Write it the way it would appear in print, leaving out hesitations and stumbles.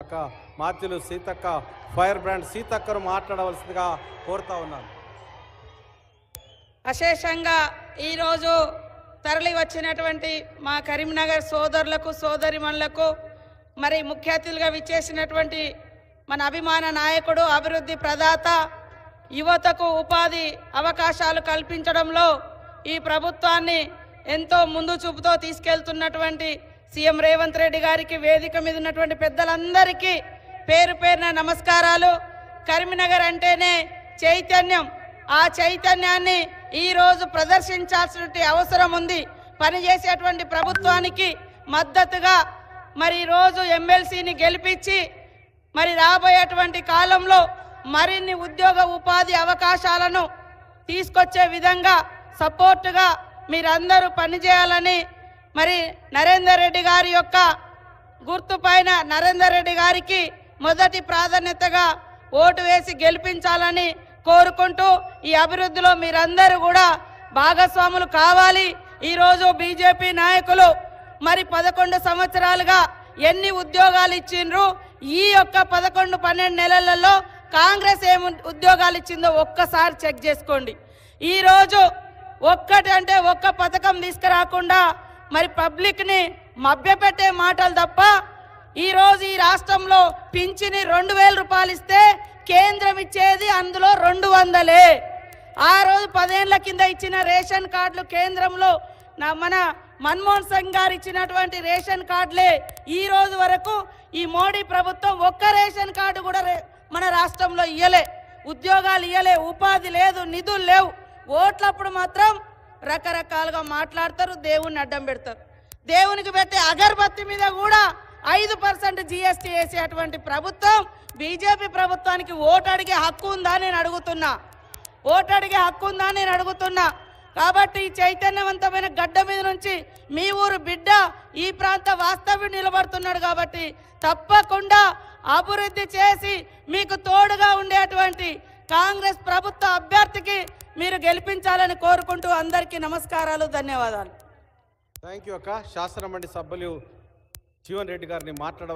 అక్క మాత్యులు Seethakka fire brand సీతక్కను మాట్లాడవలసిందిగా కోరుతా ఉన్నాను. అశేషంగా ఈరోజు తరలి వచ్చినటువంటి మా కరీంనగర్ సోదరులకు సోదరిమణులకు మరి ముఖ్య అతిథులుగా విచ్చేసినటువంటి మన అభిమాన నాయకుడు అభివృద్ధి ప్రదాత యువతకు ఉపాధి అవకాశాలు కల్పించడంలో ఈ ప్రభుత్వాన్ని ఎంతో ముందు చూపుతో తీసుకెళ్తున్నటువంటి సీఎం రేవంత్ రెడ్డి గారికి వేదిక మీద ఉన్నటువంటి పెద్దలందరికీ పేరు పేరున నమస్కారాలు. కరీంనగర్ అంటేనే చైతన్యం. ఆ చైతన్యాన్ని ఈరోజు ప్రదర్శించాల్సిన అవసరం ఉంది. పనిచేసేటువంటి ప్రభుత్వానికి మద్దతుగా మరి ఈరోజు ఎమ్మెల్సీని గెలిపించి మరి రాబోయేటువంటి కాలంలో మరిన్ని ఉద్యోగ ఉపాధి అవకాశాలను తీసుకొచ్చే విధంగా సపోర్టుగా మీరందరూ పనిచేయాలని మరి నరేందర్ రెడ్డి గారి యొక్క గుర్తుపైన నరేందర్ రెడ్డి గారికి మొదటి ప్రాధాన్యతగా ఓటు వేసి గెలిపించాలని కోరుకుంటూ ఈ అభివృద్ధిలో మీరందరూ కూడా భాగస్వాములు కావాలి. ఈరోజు బీజేపీ నాయకులు మరి 11 సంవత్సరాలుగా ఎన్ని ఉద్యోగాలు ఇచ్చిండ్రు, ఈ యొక్క 11-12 నెలలలో కాంగ్రెస్ ఏం ఉద్యోగాలు ఇచ్చిందో ఒక్కసారి చెక్ చేసుకోండి. ఈరోజు ఒక్కటంటే ఒక్క పథకం తీసుకురాకుండా మరి పబ్లిక్ని మభ్యపెట్టే మాటలు తప్ప ఈరోజు ఈ రాష్ట్రంలో పింఛని 2000 రూపాయలు ఇస్తే కేంద్రం ఇచ్చేది అందులో 200. ఆ రోజు 10 ఏళ్ల కింద ఇచ్చిన రేషన్ కార్డులు కేంద్రంలో మన మన్మోహన్ సింగ్ గారు ఇచ్చినటువంటి రేషన్ కార్డులే ఈ రోజు వరకు ఈ మోడీ ప్రభుత్వం ఒక్క రేషన్ కార్డు కూడా మన రాష్ట్రంలో ఇయ్యలే. ఉద్యోగాలు ఇయ్యలే, ఉపాధి లేదు, నిధులు లేవు. ఓట్లప్పుడు మాత్రం రకరకాలుగా మాట్లాడతారు, దేవుణ్ణి అడ్డం పెడతారు. దేవునికి పెట్టే అగరబత్తి మీద కూడా 5% GST వేసేటువంటి ప్రభుత్వం బీజేపీ ప్రభుత్వానికి ఓటు అడిగే హక్కు ఉందా నేను అడుగుతున్నా. ఓటు అడిగే హక్కు ఉందా నేను అడుగుతున్నా. కాబట్టి ఈ చైతన్యవంతమైన గడ్డ మీద నుంచి మీ ఊరు బిడ్డ ఈ ప్రాంత వాస్తవ్యుడు నిలబడుతున్నాడు. కాబట్టి తప్పకుండా అభివృద్ధి చేసి మీకు తోడుగా ఉండేటువంటి కాంగ్రెస్ ప్రభుత్వ అభ్యర్థికి మీరు గెలిపించాలని కోరుకుంటూ అందరికీ నమస్కారాలు, ధన్యవాదాలు. థ్యాంక్ యూ అక్క. శాసనమండలి సభ్యులు జీవన్ రెడ్డి గారిని మాట్లాడ